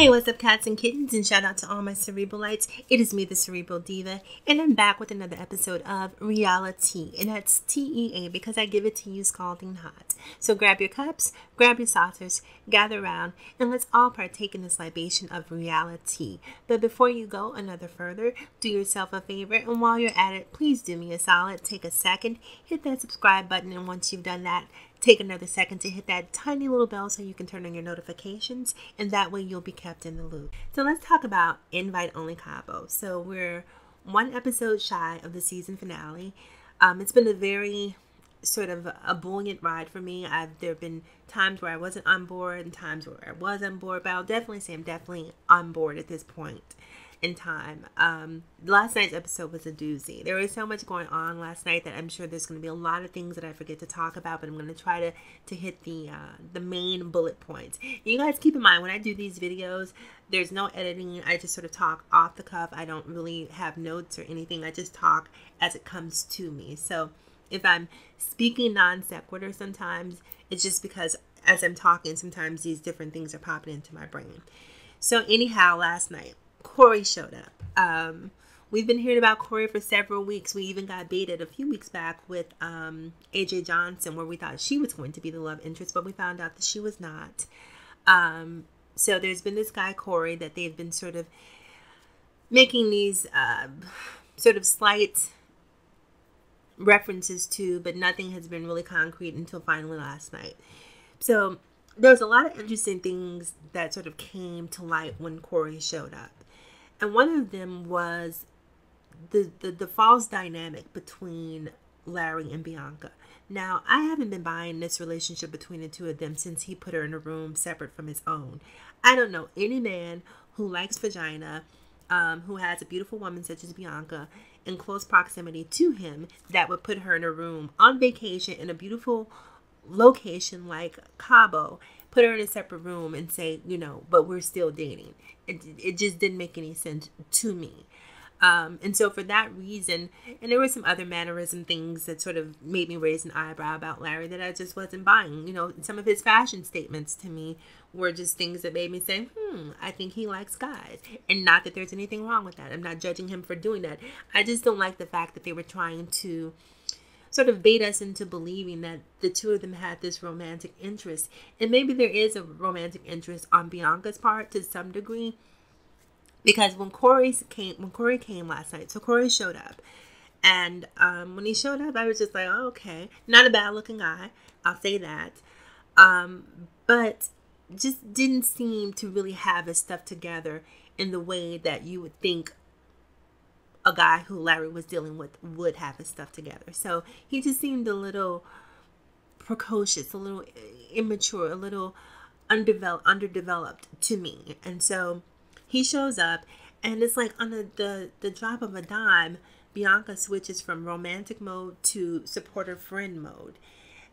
Hey, what's up, cats and kittens, and shout out to all my Cerebralites. It is me, the Cerebral Diva, and I'm back with another episode of RealiTEA, and that's TEA because I give it to you scalding hot. So grab your cups, grab your saucers, gather around, and let's all partake in this libation of RealiTEA. But before you go another further, do yourself a favor, and while you're at it, please do me a solid. Take a second, hit that subscribe button, and once you've done that, take another second to hit that tiny little bell so you can turn on your notifications, and that way you'll be kept in the loop. So let's talk about Invite Only Cabo. So we're one episode shy of the season finale. It's been a very sort of a buoyant ride for me. There have been times where I wasn't on board and times where I was on board, but I'll definitely say I'm definitely on board at this point in time. Last night's episode was a doozy. There was so much going on last night that I'm sure there's going to be a lot of things that I forget to talk about, but I'm going to try to hit the main bullet points. And you guys keep in mind, when I do these videos, there's no editing. I just sort of talk off the cuff. I don't really have notes or anything. I just talk as it comes to me. So if I'm speaking non sequitur sometimes, it's just because as I'm talking, sometimes these different things are popping into my brain. So anyhow, last night, Cory showed up. We've been hearing about Cory for several weeks. We even got baited a few weeks back with AJ Johnson, where we thought she was going to be the love interest, but we found out that she was not. So there's been this guy, Cory, that they've been sort of making these sort of slight references to, but nothing has been really concrete until finally last night. So there's a lot of interesting things that sort of came to light when Cory showed up. And one of them was the false dynamic between Larry and Bianca. Now, I haven't been buying this relationship between the two of them since he put her in a room separate from his own. I don't know any man who likes vagina, who has a beautiful woman such as Bianca in close proximity to him, that would put her in a room on vacation in a beautiful location like Cabo, put her in a separate room and say, but we're still dating. It just didn't make any sense to me. And so for that reason, and there were some other mannerism things that sort of made me raise an eyebrow about Larry that I just wasn't buying. Some of his fashion statements to me were just things that made me say, I think he likes guys. And not that there's anything wrong with that. I'm not judging him for doing that. I just don't like the fact that they were trying to sort of bait us into believing that the two of them had this romantic interest. And maybe there is a romantic interest on Bianca's part to some degree. Because when Cory came last night, so Cory showed up. And when he showed up, I was just like, oh, okay. Not a bad looking guy, I'll say that. But just didn't seem to really have his stuff together in the way that you would think a guy who Larry was dealing with would have his stuff together. So he just seemed a little precocious, a little immature, a little underdeveloped to me. And so he shows up, and it's like on the drop of a dime, Bianca switches from romantic mode to supporter friend mode.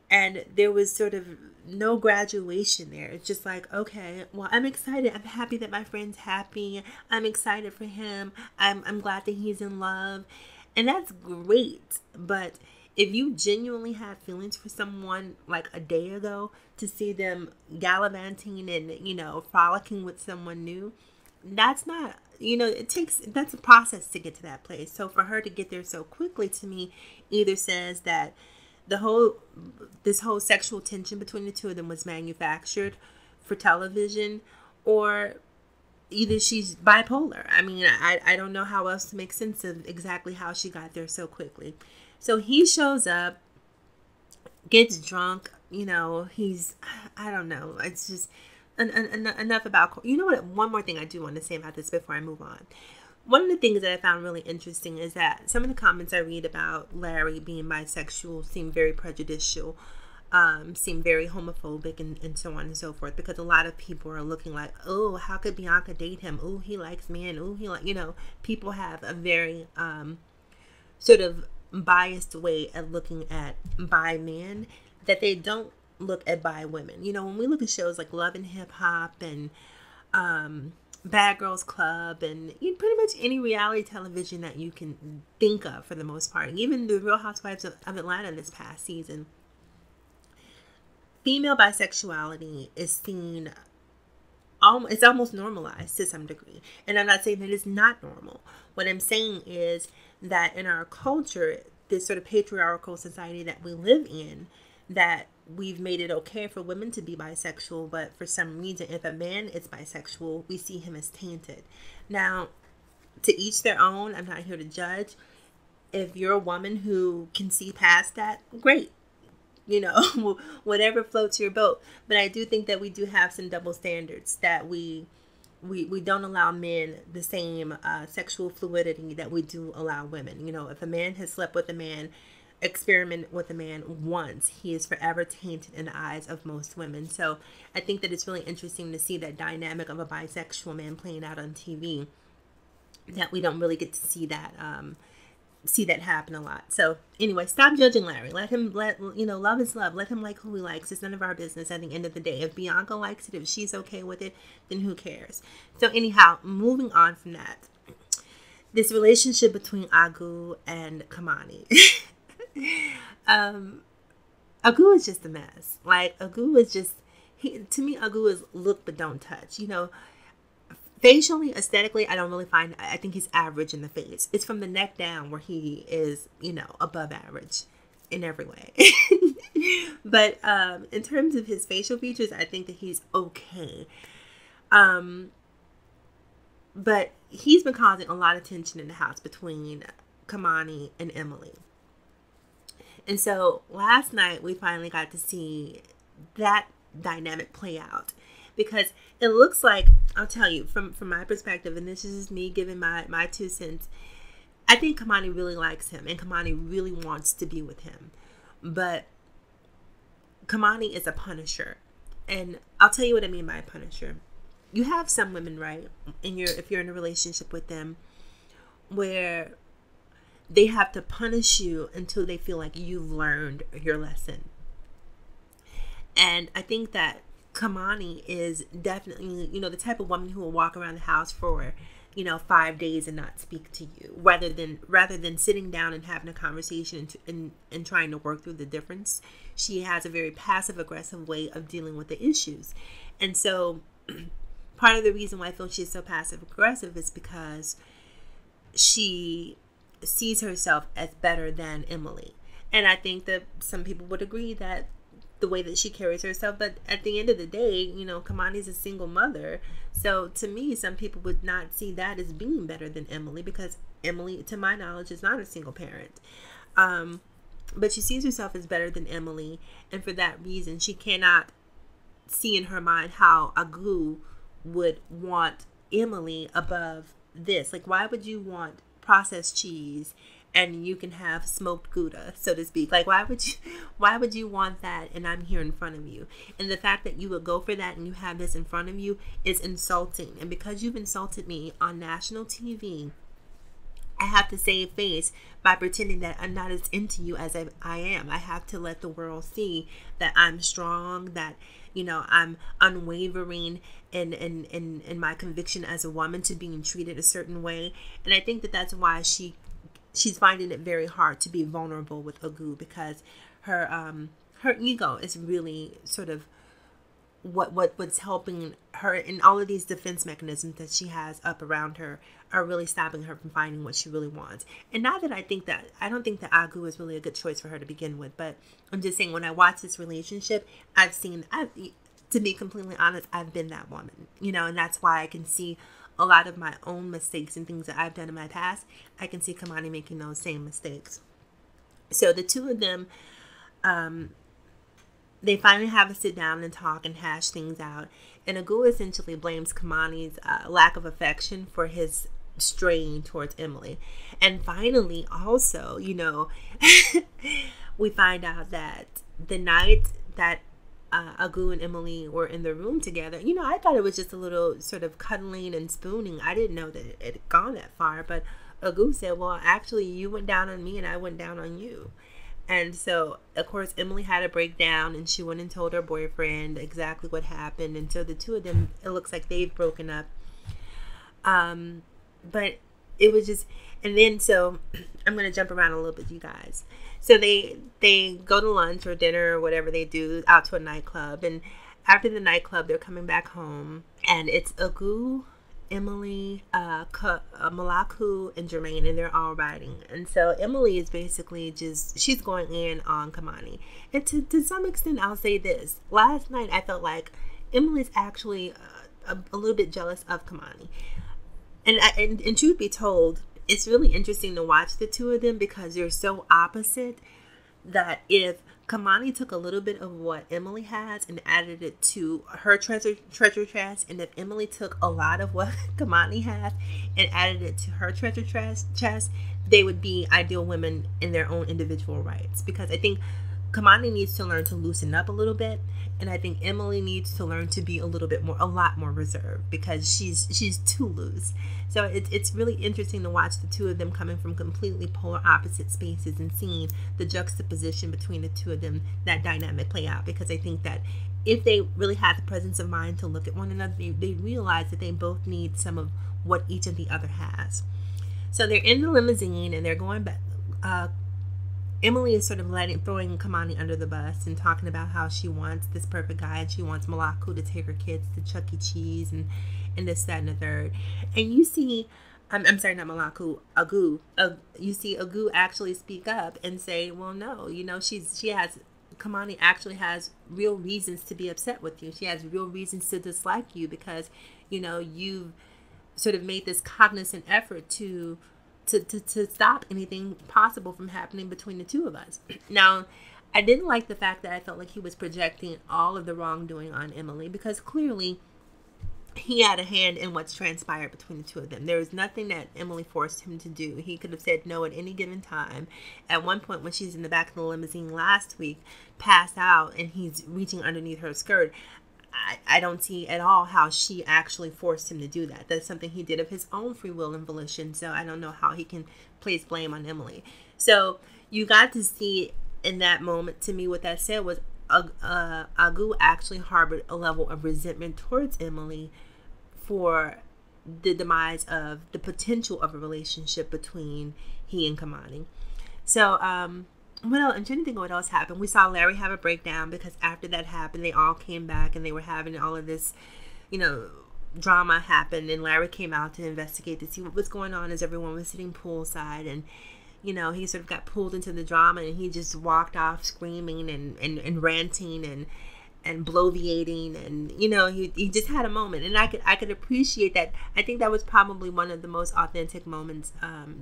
And there was sort of no graduation there. It's just like, okay, well, I'm excited. I'm happy that my friend's happy. I'm excited for him. I'm glad that he's in love. And that's great. But if you genuinely have feelings for someone like a day ago, to see them gallivanting and, frolicking with someone new, that's not, that's a process to get to that place. So for her to get there so quickly, to me, either says that this whole sexual tension between the two of them was manufactured for television, or either she's bipolar. I mean, I don't know how else to make sense of exactly how she got there so quickly. So he shows up, gets drunk, I don't know. It's just enough about, what, one more thing I do want to say about this before I move on. One of the things that I found really interesting is that some of the comments I read about Larry being bisexual seem very prejudicial, seem very homophobic, and so on and so forth, because a lot of people are looking like, oh, how could Bianca date him? Oh, he likes men. Oh, people have a very sort of biased way of looking at bi men that they don't look at bi women. When we look at shows like Love and Hip Hop and Bad Girls Club and pretty much any reality television that you can think of, for the most part, even the Real Housewives of Atlanta this past season, female bisexuality is seen it's almost normalized to some degree. And I'm not saying that it's not normal. What I'm saying is that in our culture, this sort of patriarchal society that we live in, that we've made it okay for women to be bisexual, but for some reason, if a man is bisexual, we see him as tainted. Now, to each their own. I'm not here to judge. If you're a woman who can see past that, great. You know, whatever floats your boat. But I do think that we do have some double standards, that we don't allow men the same sexual fluidity that we do allow women. You know, if a man has slept with a man, experiment with a man once, he is forever tainted in the eyes of most women. So I think that it's really interesting to see that dynamic of a bisexual man playing out on TV, that we don't really get to see that happen a lot. So anyway, stop judging Larry. Let love is love. Let him like who he likes. It's none of our business at the end of the day. If Bianca likes it, if she's okay with it, then who cares? So anyhow, moving on from that, this relationship between Agu and Kamani. Agu is just a mess. Like, Agu is just, to me, Agu is look but don't touch. You know, facially, aesthetically, I think he's average in the face. It's from the neck down where he is, you know, above average in every way. But in terms of his facial features, I think that he's okay. But he's been causing a lot of tension in the house between Kamani and Emily. And so last night we finally got to see that dynamic play out, because it looks like, I'll tell you from my perspective, and this is just me giving my 2 cents, I think Kamani really likes him and Kamani really wants to be with him. But Kamani is a punisher. And I'll tell you what I mean by a punisher. You have some women, right, if you're in a relationship with them, where they have to punish you until they feel like you've learned your lesson. And I think that Kamani is definitely, you know, the type of woman who will walk around the house for, you know, 5 days and not speak to you, rather than sitting down and having a conversation and trying to work through the difference. She has a very passive aggressive way of dealing with the issues. And so part of the reason why I feel she's so passive aggressive is because she sees herself as better than Emily. And I think that some people would agree that the way that she carries herself, but at the end of the day, you know, Kamani's a single mother. So to me, some people would not see that as being better than Emily, because Emily, to my knowledge, is not a single parent. But she sees herself as better than Emily, and for that reason, she cannot see in her mind how Agu would want Emily above this. Like, why would you want processed cheese and you can have smoked Gouda, so to speak? Like, why would you want that and I'm here in front of you? And the fact that you would go for that and you have this in front of you is insulting. And because you've insulted me on national TV, I have to save face by pretending that I'm not as into you as I am. I have to let the world see that I'm strong, that, you know, I'm unwavering in my conviction as a woman to being treated a certain way. And I think that that's why she's finding it very hard to be vulnerable with Agu, because her ego is really sort of what's helping her, and all of these defense mechanisms that she has up around her are really stopping her from finding what she really wants. And not that I don't think that Agu is really a good choice for her to begin with, but I'm just saying, when I watch this relationship, to be completely honest, I've been that woman, you know, and that's why I can see a lot of my own mistakes and things that I've done in my past. I can see Kamani making those same mistakes. So the two of them, they finally have a sit down and talk and hash things out. And Agu essentially blames Kamani's lack of affection for his straying towards Emily. And finally, also, you know, we find out that the night that Agu and Emily were in the room together, you know, I thought it was just a little sort of cuddling and spooning. I didn't know that it had gone that far. But Agu said, well, actually, you went down on me and I went down on you. And so, of course, Emily had a breakdown and she went and told her boyfriend exactly what happened. And so the two of them, it looks like they've broken up. But it was just, and then so I'm going to jump around a little bit, you guys. So they go to lunch or dinner or whatever they do, out to a nightclub. And after the nightclub, they're coming back home, and it's Agu, Emily, Malaku, and Jermaine, and they're all riding. And so Emily is basically she's going in on Kamani. And to some extent, I'll say this. Last night, I felt like Emily's actually a little bit jealous of Kamani. And truth be told, it's really interesting to watch the two of them because they're so opposite that if Kamani took a little bit of what Emily has and added it to her treasure chest, and if Emily took a lot of what Kamani has and added it to her treasure chest, they would be ideal women in their own individual rights. Because I think Kamani needs to learn to loosen up a little bit, and I think Emily needs to learn to be a lot more reserved because she's too loose. So it's really interesting to watch the two of them coming from completely polar opposite spaces and seeing the juxtaposition between the two of them, that dynamic play out. Because I think that if they really had the presence of mind to look at one another, they realize that they both need some of what each of the other has. So they're in the limousine and they're going back. Emily is sort of throwing Kamani under the bus and talking about how she wants this perfect guy and she wants Malaku to take her kids to Chuck E. Cheese and this, that, and the third. And you see, I'm sorry, not Malaku, Agu. You see Agu actually speak up and say, well, no, Kamani actually has real reasons to be upset with you. She has real reasons to dislike you because, you've sort of made this cognizant effort to stop anything possible from happening between the two of us. Now, I didn't like the fact that I felt like he was projecting all of the wrongdoing on Emily because clearly he had a hand in what's transpired between the two of them. There was nothing that Emily forced him to do. He could have said no at any given time. At one point when she's in the back of the limousine last week, passed out, and he's reaching underneath her skirt, I don't see at all how she actually forced him to do that. That's something he did of his own free will and volition. So I don't know how he can place blame on Emily. So you got to see in that moment, to me, what that said was Agu actually harbored a level of resentment towards Emily for the demise of the potential of a relationship between he and Kamani. So, I'm trying to think of what else happened. We saw Larry have a breakdown because after that happened, they all came back and they were having all of this, drama happen. And Larry came out to investigate to see what was going on as everyone was sitting poolside. And, he sort of got pulled into the drama and he just walked off screaming and ranting and bloviating. And, he just had a moment. And I could appreciate that. I think that was probably one of the most authentic moments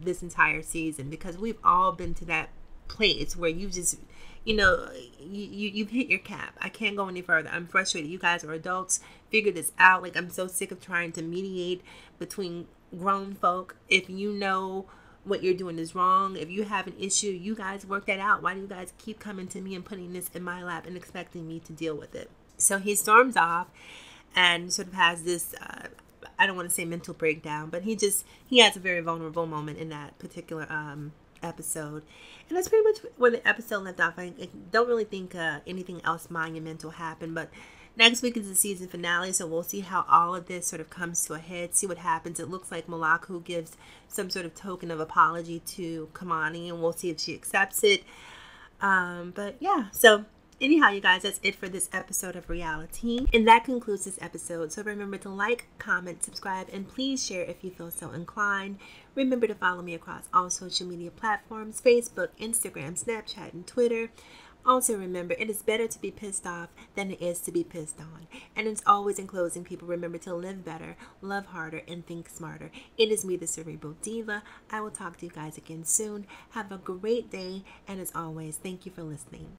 this entire season because we've all been to that place where you just you've hit your cap. I can't go any further. I'm frustrated. You guys are adults. Figure this out. Like, I'm so sick of trying to mediate between grown folk. If you know what you're doing is wrong, if you have an issue, you guys work that out. Why do you guys keep coming to me and putting this in my lap and expecting me to deal with it? So he storms off and sort of has this I don't want to say mental breakdown, but he has a very vulnerable moment in that particular episode. And that's pretty much where the episode left off. I don't really think anything else monumental happened, but next week is the season finale, so we'll see how all of this sort of comes to a head, see what happens. It looks like Malaku gives some sort of token of apology to Kamani, and we'll see if she accepts it. But yeah, so anyhow, you guys, that's it for this episode of RealiTEA. And that concludes this episode. So remember to like, comment, subscribe, and please share if you feel so inclined. Remember to follow me across all social media platforms, Facebook, Instagram, Snapchat, and Twitter. Also remember, it is better to be pissed off than it is to be pissed on. And as always, in closing, people, remember to live better, love harder, and think smarter. It is me, the Cerebral Diva. I will talk to you guys again soon. Have a great day. And as always, thank you for listening.